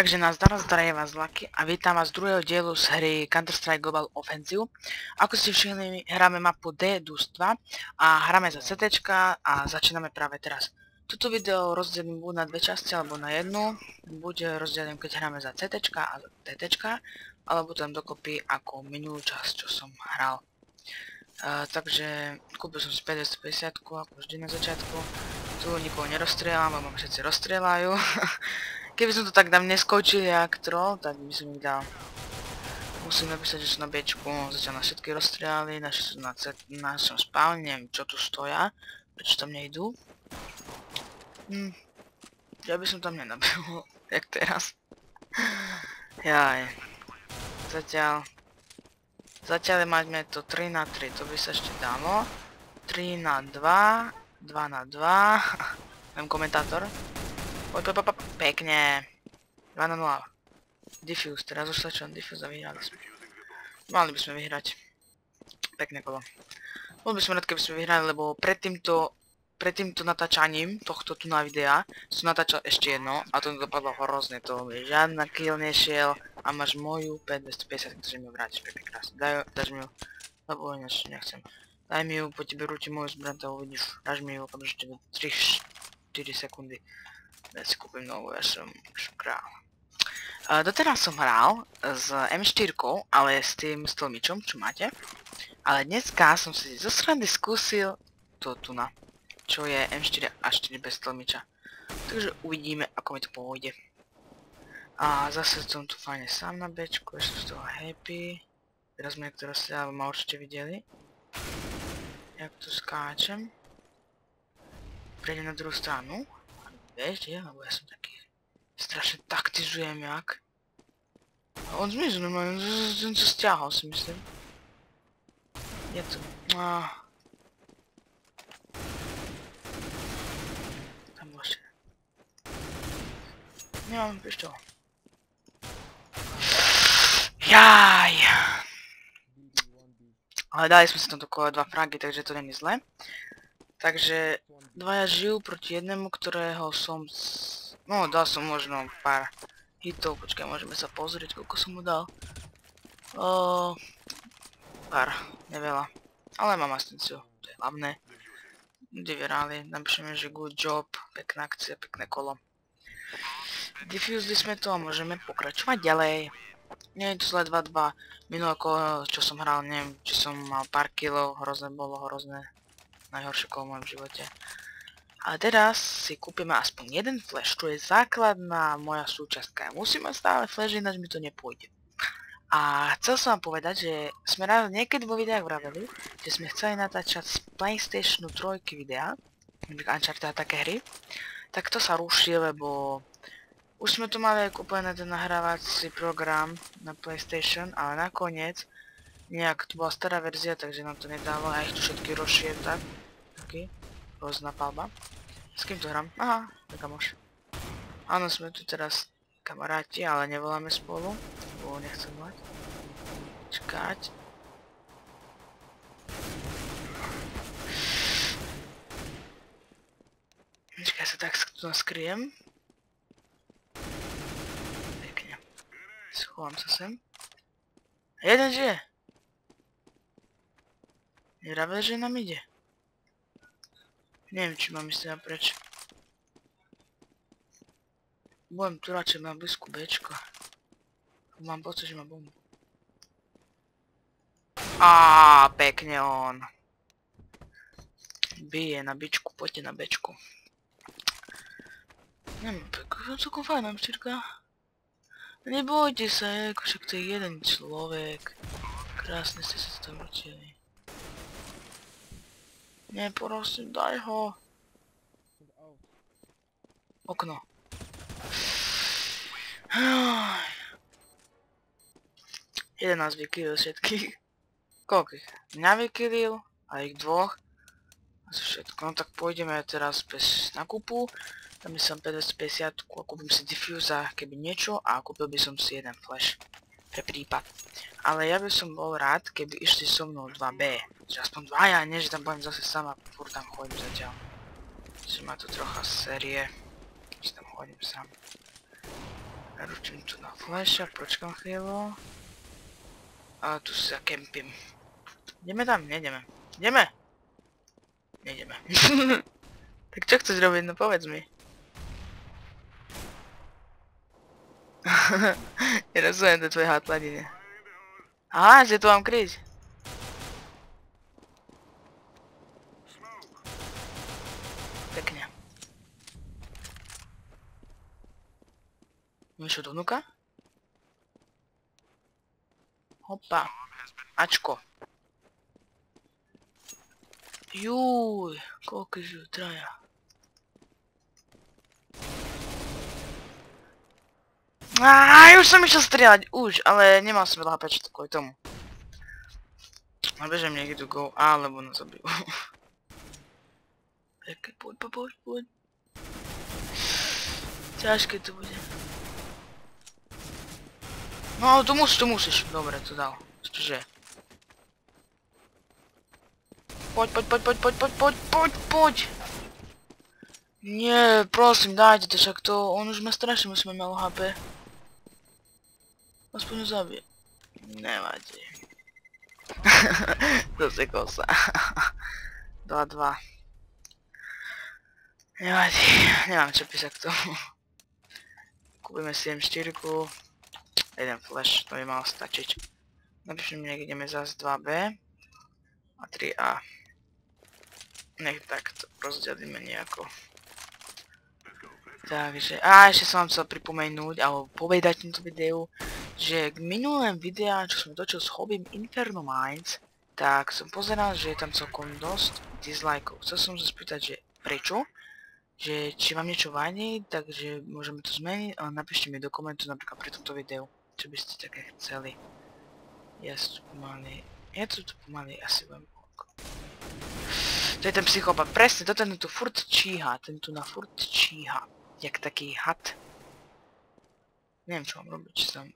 Takže zdravie vás Lucky a vítam vás z druhého dielu z hry Counter-Strike Global Offensive. Ako ste všimli, hráme mapu D-2 a hráme za CT a začíname práve teraz. Toto video rozdelím buď na dve časti alebo na jednu. Buď rozdelím, keď hráme za CT a TT, alebo tam dokopy ako minulú časť, čo som hral. Takže kúpil som si 550, ako vždy na začiatku. Tu nikoho nerozstrieľam, lebo ma všetci rozstrieľajú. Keby som to tak tam neskočil jak troll, tak by som ich dal. Musím napísať, že sú na Bčku, zatiaľ nás všetky rozstrieľali, naši sú na našom spawne, neviem čo tu stoja, prečo tam nejdú. Ja by som tam nenabil, jak teraz. Jaj. Zatiaľ máme to 3 na 3, to by sa ešte dalo. 3 na 2, 2 na 2, neviem komentátor. Pekne. 2 na 0. Diffuse, teraz už stačím diffuse a vyhrali sme. Mali by sme vyhrať. Pekné kolo. Bol by som rád, keby sme vyhrali, lebo pred týmto natáčaním tohto tu na videa som natáčal ešte jedno a to dopadlo hrozne, to mi žiadna kill nešiel a máš moju 5250, takže mi ju vrátiš pekne krásne. Dáš mi ju, lebo ináč nechcem. Daj mi ju, po tebe rúti moju zbraň, to uvidíš. Dáš mi ju okamžite 3-4 sekundy. Ja si kúpim novú, ja som král. Doteraz som hral s M4, ale s tým stlmičom, čo máte. Ale dneska som si zo srandy skúsil to tu na, čo je M4 a 4 bez stlmiča. Takže uvidíme, ako mi to pôjde. A zase som tu fajne sám na Bčku, ešte som z toho happy. Teraz mi niektoré strieľa ma určite videli. Jak tu skáčem. Prejdem na druhú stranu. Vieš, lebo ja som taký strašne taktizujem jak. A on zmizol normálne, on sa stiahol si myslím. Je to. Tam bol ešte. Nemám pištol. Jaj! Ale dali sme si tam okolo 2 fragy, takže to není zle. Takže dvaja žijú proti jednému, ktorého som... No, dal som možno pár hitov, počkaj, môžeme sa pozrieť, koľko som mu dal. Pár, neveľa. Ale mám asistenciu, to je hlavné. Vyhrali, napíšeme, že good job, pekná akcia, pekné kolo. Diffusli sme to a môžeme pokračovať ďalej. Nie je to zle 2-2. Minulé kolo, čo som hral, neviem, či som mal pár killov, bolo hrozné. Najhoršie kolo v mojom živote. Ale teraz si kúpime aspoň jeden flash, čo je základná moja súčiastka. Musím mať stále flash, ináč mi to nepôjde. A chcel som vám povedať, že sme niekedy vo videách vraveli, že sme chceli natáčať z PlayStationu 3 videa, Uncharted a také hry, tak to sa ruší, lebo už sme tu mali kúpený ten nahrávací program na PlayStation, ale nakoniec nejak to bola stará verzia, takže nám to nedalo a ich tu všetky rozšiel tak. Taký, rôzna palba. S kým tu hrám? Aha, kamoš. Áno, sme tu teraz kamaráti, ale nevoláme spolu, lebo nechcem mať. Čakať. Počkaj, sa tak tu skryjem. Pekne. Schovám sa sem. Jeden žije. Nevravil, že nám ide. Neviem, či mám ísť teda preč. Budem tu radšej na blízku Bčko. Mám pocit, že má bombu. Pekne on. Bije na bičku, poďte na Bčku. Neviem, pekne, celkom fajná M4. Nebojte sa, však to je jeden človek. Krásne ste sa tam vrtili. Nie, prosím, daj ho. Okno. 11 vykylil všetkých. Koľkých? Mňa vykylil a ich dvoch. Asi všetko. No tak pôjdeme teraz bez nakupu. Tam by som 550 a kúpim si diffusa, keby niečo, a kúpil by som si jeden flash. Pre prípad. Ale ja by som bol rád, keby išli so mnou 2B. Že aspoň dvaja, nie že tam budem zase sama, furt tam chodím zatiaľ. Že má tu trocha série. Že tam chodím sám. Naručím tu na flasha, počkám chvíľu. A tu sa kempím. Ideme tam? Nejdeme. Ideme? Nejdeme. Tak čo chceš robiť? No povedz mi. Nerozumiem to tvoje hátladine. Aha, že tu mám kryť. Pekne. Niečo dovnúka? Hopa. Ačko. Júj, koľko žijú traja. Už som išiel strieľať, už, ale nemal som veľa HP kvôli tomu. A bežem niekde go, alebo nás zabijú. Pekne, poď. Ťažké to bude. No, tu musíš. Dobre, to dal. Čiže. Poď. Nie, prosím, dajte to, však to, on už ma strašne musíme malo HP. Aspoň ho zabije. Nevadí. Dosekol sa. 2-2. Nevadí, nemám čo písať k tomu. Kúpime si M4. Jeden flash, to by malo stačiť. Napíšem, nech ideme zase 2B a 3A. Nech takto rozdelíme nejako. Takže, ešte som vám chcel pripomenúť, alebo povedať týmto videu, že k minulém videa, čo som točil s Hobbym Inferno Minds, tak som pozeral, že je tam celkom dosť dislikeov. Chcel som sa spýtať, že prečo? Že či vám niečo vadí, takže môžeme to zmeniť, ale napíšte mi do komentu napríklad pri tomto videu, čo by ste také chceli. Ja tu pomaly asi budem. To je ten psychopat, presne, to ten tu furt číha, ten tu na furt číha. Jak taký had. Neviem čo mám robiť, či som...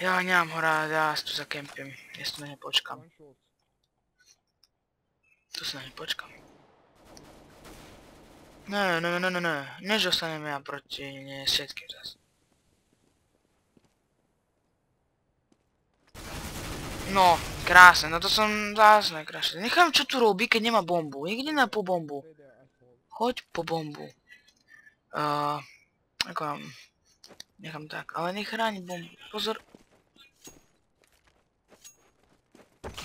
Ja nemám ho rád, ja tu zakempím, ja si tu na ne počkam. Tu sa na ne počkam. Ne, než ostaneme ja proti všetkým zase. No, krásne, no to som zase najkrásne. Nechám čo tu robí, keď nemá bombu. Niekde na po bombu. Choď po bombu. Ako mám... Nechám tak, ale nech chráni bombu. Pozor.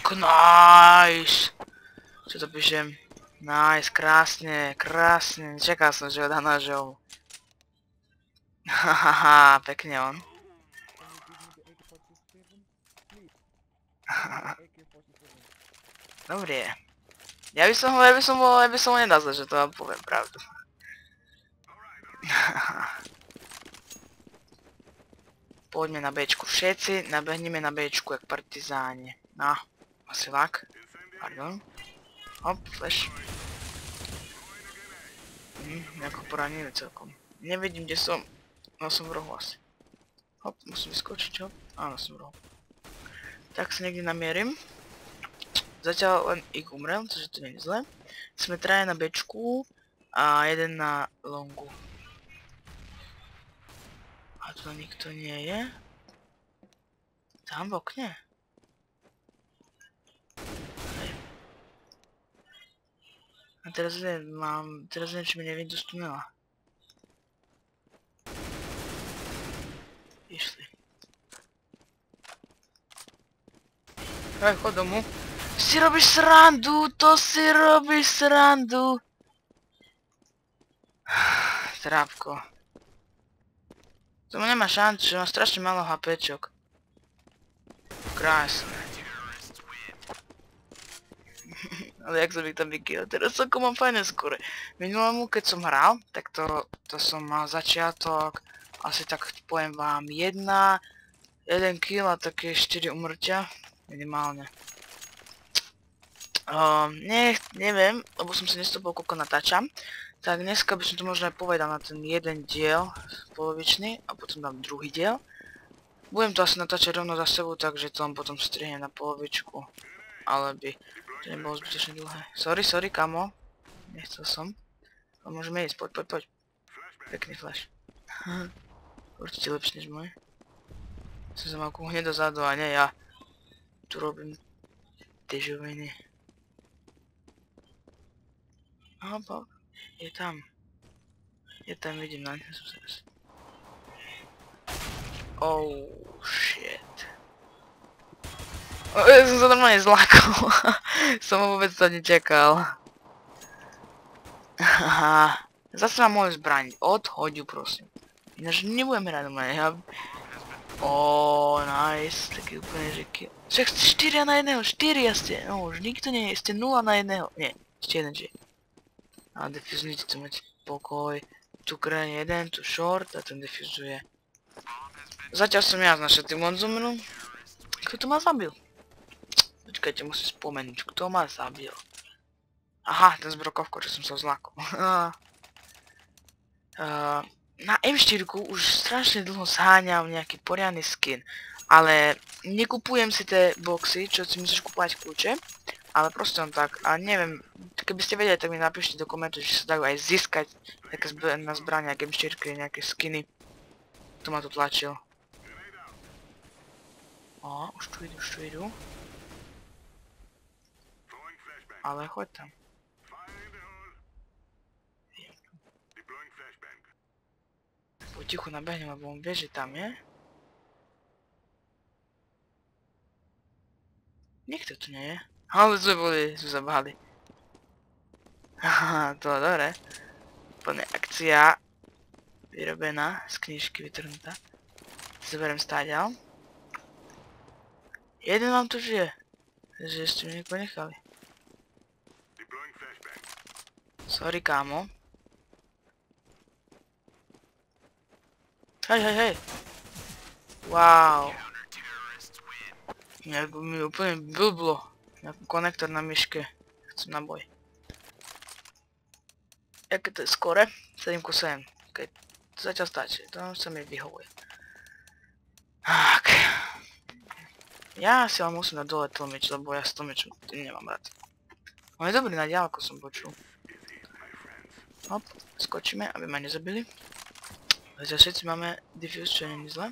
Nice. Čo to píšem? Nice, krásne. Čakal som, že ho dá nožou. Hahaha, pekne on. Dobre. Ja by som ho nedazal, že to vám poviem pravdu. Poďme na Bčku všetci, nabehneme na Bčku jak partizáni. No, asi lak. Pardon. Hop, flash. Nejako poranili celkom. Nevidím, kde som. No som v rohu asi. Hop, musím vyskočiť, hop. Áno, som v rohu. Tak sa niekde namierim. Zatiaľ len ich umrel, což to nie je zle. Sme traja na Bčku a jeden na longu. A tu nikto nie je. Tam v okne. A teraz neviem, či mi nevidú z tunela. Išli. Hej, chod domu. Si robíš srandu, to si robíš srandu. Trápko. Tomu nemá šancu, že má strašne málo HPčok. Krásne. Ale jak som ich tam vykýval, teraz celkom mám fajné skôre. Minulému, keď som hral, tak to som mal začiatok, asi tak poviem vám 1 kill a také 4 umrtia, minimálne. Neviem, lebo som si nestopol, koľko natáčam. Tak dneska by som to možno aj povedal na ten jeden diel polovičný a potom dám druhý diel. Budem to asi natáčať rovno za sebou, takže to potom strihnem na polovičku. Ale by to nebolo zbytočne dlhé. Sorry, kamo. Nechcel som. môžeme ísť, poď. Pekný flash. Určite lepší než môj. Som sa mal hneď dozadu a nie ja. Tu robím dežoviny. Hop. Je tam. Vidím na ňa som teraz. Oh, shit. Ja som sa normálne zlakol. Som ho vôbec to nečakal. Haha. Zase mám moju zbraň. Odhoď ju, prosím. Ináč nebudem hrať normálne. Nice. Taký úplne, že kill. Však ste 4 na 1. 4 ste. No, už nikto nie je. Ste 0 na 1. Nie, ešte jeden žije. A defuzujte tu mať pokoj. Tu krajne jeden, tu short a ten defuzuje. Zatiaľ som ja znašiel tým Monzumru. Kto to ma zabil? Počkajte, musím spomenúť, kto ma zabil. Aha, ten s brokovkou, čo som sa zlakol. Na M4 už strašne dlho zháňam nejaký poriadny skin. Ale nekupujem si tie boxy, čo si musíš kúpať kľúče. Ale proste on tak, a neviem, keby ste vedeli, tak mi napíšte do komentu, že sa dajú aj získať také na zbrania, M4, nejaké skiny. Kto ma tu tlačil? Už tu idú. Ale choď tam. Potichu nabehnem, lebo on vie, že tam je. Nikto tu nie je. Ale sme zabáli. Haha, to je dobré. Plne akcia vyrobená, z knižky vytrhnutá. Zoberiem stáďal. Jeden vám tu žije. Že ste mi niekoho nechali. Sorry, kámo. Hej. Wow. Nejak mi úplne blblo. Nejaký konektor na myške. Chcem na boj. Jaké to je skore? 7:7. Keď to zatiaľ stačí. To sa mi vyhovuje. Tak. Ja si ale musím dať dole tlmič, lebo ja s tlmičom nemám rád. On je dobrý na diaľku, som počul. Hop, skočíme, aby ma nezabili. Zatiaľ všetci máme diffuse, čo nie je zle.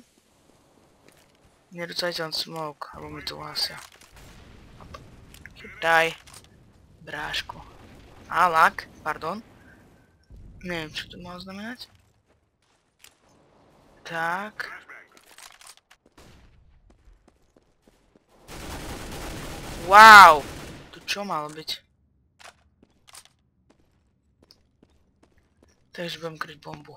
Nedúcajte len smoke, alebo mi to hlásia. Hop. Chytaj. Bráško. Lak, pardon. Neviem, čo to malo znamenať. Tak. Wow! Tu čo malo byť? Takže budem kryť bombu.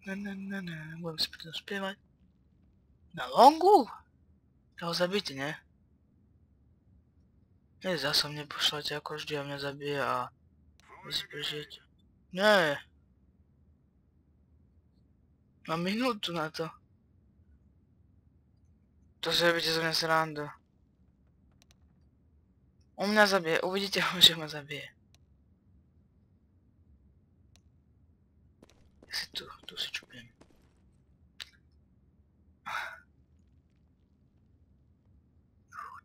Budem si pritom spievať. Na longu? Ja ho zabíte, ne? Nie, zasa mne pošlete ako vždy a mňa zabije a vy si prežijete. Nie. Mám minútu na to. To si robíte za mňa srandu. On mňa zabije, uvidíte ho, že ma zabije. Ja si tu si čupiem.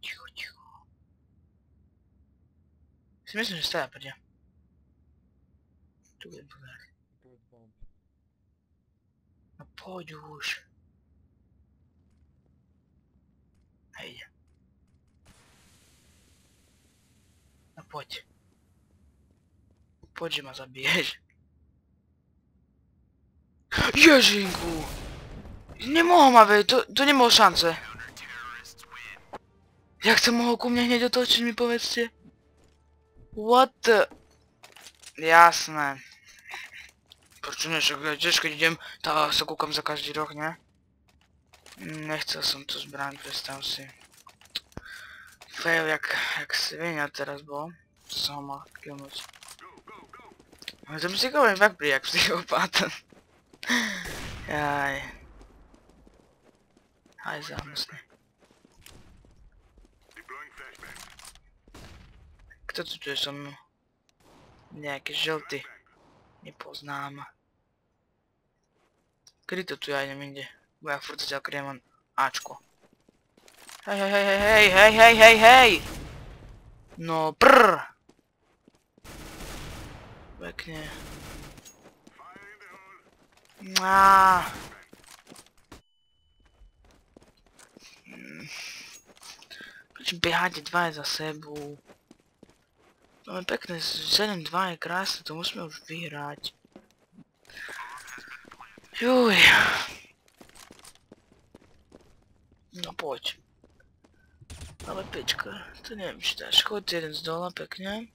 Ticho. Si myslím, že stále príde. Tu budem pozerať. No poď už. Hej. No poď. Poď, že ma zabiješ. Ježinku! Nemohol ma veď, to nemohol šance. Jak sa mohol ku mne hneď otočiť, mi povedzte? What the... Jasné. Prečo nie, však tiež keď idem, tak sa kúkam za každý roh, ne? Nechcel som tu zbraň, predstav si. Fail jak svinia teraz bol. To som ho mal killnúť. Ale to psychopát fakt príde jak psychopát. Jaj. Aj zámysný. Kto tu je so mnou? Nejaký žltý. Nepoznám. Kedy to tu ja idem inde? Bo ja furt zatiaľ kryjem len Ačko. Hej! No prrr! pekne. Á. Prečo beháte dvaja za sebou? No je pekné, 7-2 je krásne, to musíme už vyhrať. Juj. No poď. Ale pečka, to neviem či dáš. Chod jeden z dola, pekne.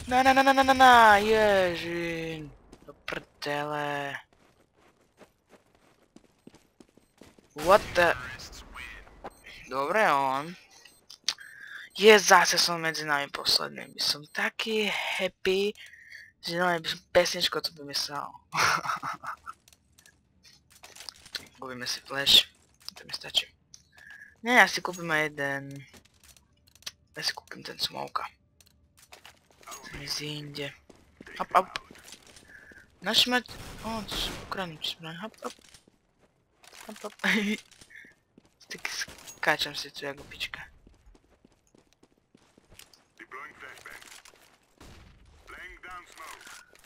Na, ježiň. Do prdele. What the... Dobre, on. Zase som medzi nami poslednými. Som taký happy, že by som pesničku to vymyslel. Kúpime si flash. To mi stačí. Nie, ja si kúpim aj jeden. Ja si kúpim ten smoka. Ten je zinde. Hop, hop. Naši mať... O, to sú ukrajníči zbraň. Hop, hop. Hop, hop. Tak skáčem si tu jak opička.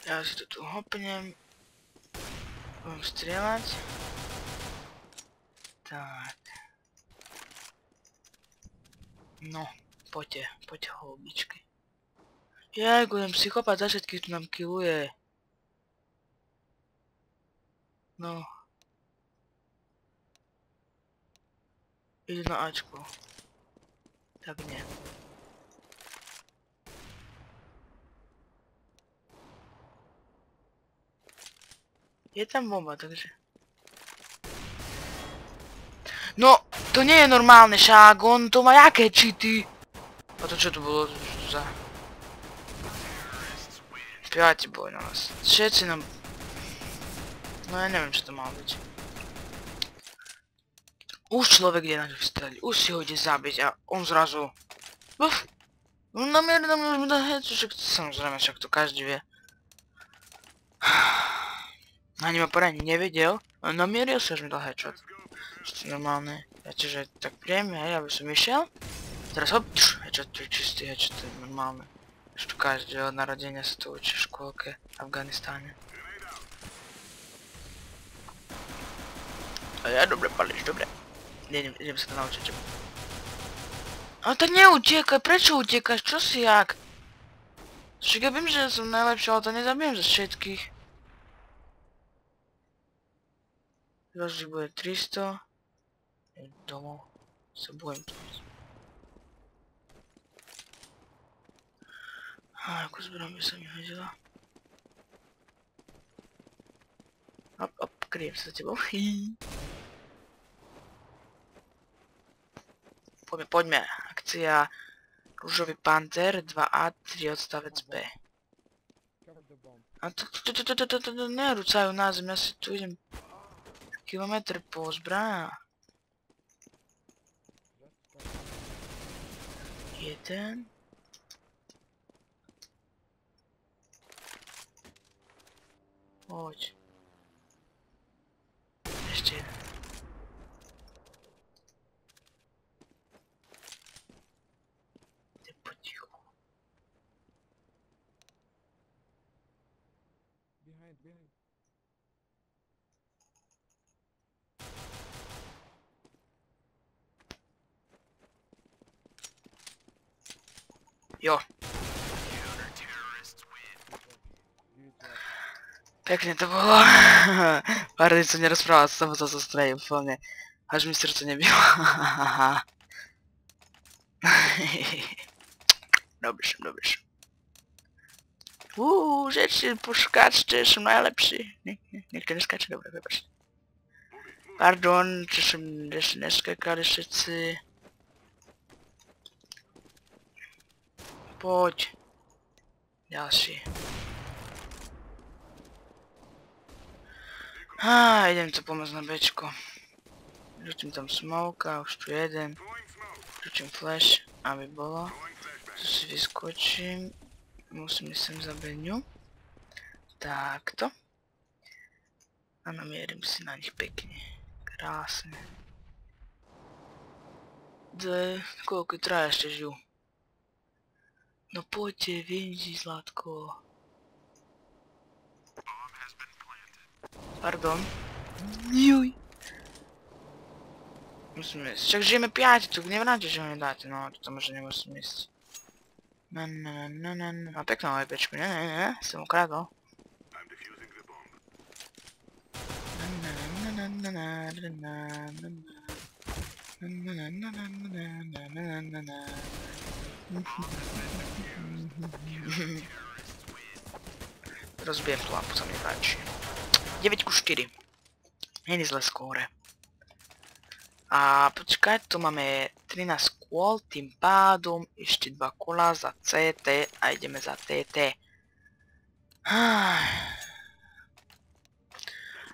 Ja si to tu hopnem. Budem strieľať. Tak. No, poďte holubičky. Jaj, budem psychopat, za všetkých tu nám killuje. No. Ide na Ačko. Tak nie. Je tam bomba, takže... No, to nie je normálne, však, on to má jaké cheaty. A to čo to bolo za... Piati boj na nás. Všetci nám... No ja neviem, čo to má byť. Už človek ide na to vystreliť, už si ho ide zabiť a on zrazu... Uf! Namierí na mňa, už mi dá headshot, však samozrejme, však to každý vie. Ani ma poradne nevedel, ale namieril sa, že mi dal headshot. Čo je normálne. Ja čiže tak príjemne, hej, aby som išiel. Teraz hop, headshot, to je čistý headshot, to je normálne. Ešte každý od narodenia sa to učí v škôlke v Afganistáne. A ja dobre palíš, dobre. Idem sa to naučiť. Ale tak neutiekaj, prečo utiekaš, čo si jak? Však ja viem, že som najlepší, ale to nezabijem za všetkých. Každý bude 300. Domov. Sa bojím to. Ako zbrojom by sa mi hodila. Hop, hop, kryjem sa za tebou. Poďme. Akcia Rúžový panter 2A 3 odstavec B. A to nerúcajú na zem, ja si tu idem kilometr po zbraňa. Jeden. Poď. Ešte jeden. Ide potichu. Behind. Jo. Pekne to bolo. Pár dní som nerozprával, som sa zostrejil úplne. Až mi srdce nebilo. Dobrý. Že poskáčte, som najlepší. Niekto neskáče, dobre, prepáčte. Pardon, že som neskákali všetci. Poď. Ďalší. Idem to pomôcť na bečko. Žutím tam smoka, už tu jeden. Žutím flash, aby bolo. Tu si vyskočím. Musím sem za beňu. Takto. A namierim si na nich pekne. Krásne. Koľko traja ešte žijú? No poďte, vidí, Zlatko. Pardon. Juj. Musíme ísť. Však žijeme 5, tu nevráte, že ho nedáte. No, to možno nemusím ísť. A pekná IPčku, ne, som ukradol. Rozbijem tú lampu, sa mi páči. 9:4. Není zle skóre. A počkať, tu máme 13 kôl, tým pádom ešte 2 kola za CT a ideme za TT.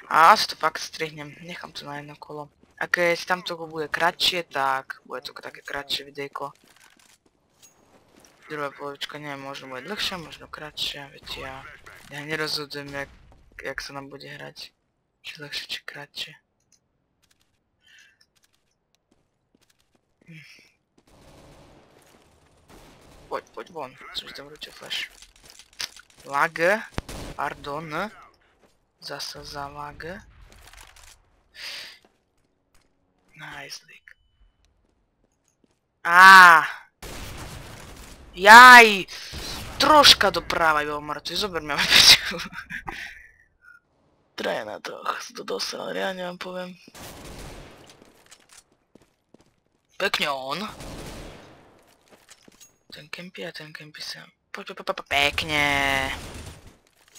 A asi to fakt strihnem, nechám to na jedno kolo. A keď tamto bude kratšie, tak bude to také kratšie videjko. Druhá polovička neviem, možno bude dlhšia, možno kratšia, viete, ja nerozhodujem, jak sa nám bude hrať. Či dlhšie, či kratšie. Poď von, som tam vručil flash. Lag, pardon. Zase za lag. Nice leak. Jaj! Troška doprava, jo, mŕtvi, zober mi opäť. Traja na troch, to dosral, reálne vám poviem. Pekne on. Ten kempy a ten kempy sem. Poď, pekne.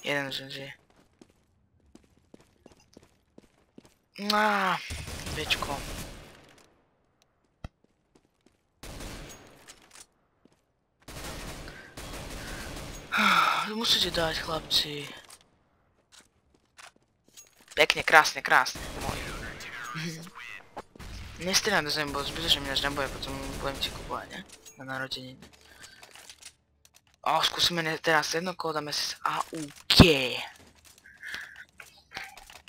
Jeden že žije. Bečko. Musíte dať, chlapci. Pekne, krásne. Môj. Nestrieľam do zemi, bo zbytočne mi až nebude, potom budem ti kupovať, ne? Na narodeniny. Skúsime teraz jedno kolo, dáme si AUG.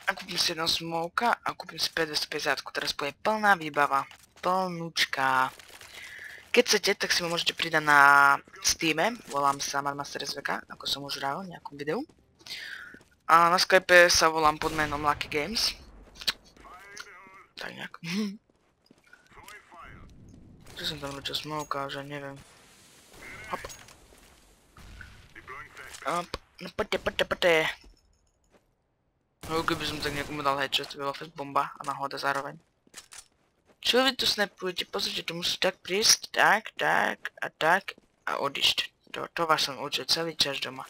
A kúpim si jedno smoka a kúpim si 550, teraz bude plná výbava. Plnúčka. Keď chcete, tak si ma môžete pridať na Steame, volám sa Madmaster SVK, ako som už hral v nejakom videu. A na Skype sa volám pod menom Lucky Games. Tak nejak. Čo som tam ročil smoka, že neviem. Hop. No poďte. No keby som tak niekomu dal headshot, to by bola fest bomba a náhoda zároveň. Čo vy tu snapujete? Pozrite, tu musí tak prísť, tak a odišť. To vás som učil celý čas doma.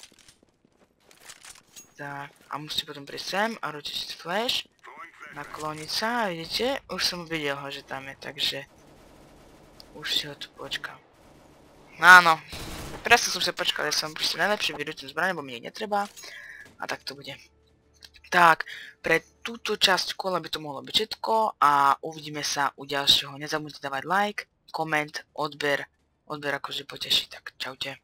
Tak, a musíte potom prísť sem a ročiť si flash. Nakloniť sa a vidíte, už som videl ho, že tam je, takže už si ho tu počkám. Áno, presne som si počkal, ja som proste najlepšie vyrútim zbraň, bo mi ich netreba. A tak to bude. Tak, pre túto časť kola by to mohlo byť všetko a uvidíme sa u ďalšieho. Nezabudnite dávať like, koment, odber akože poteší, tak čaute.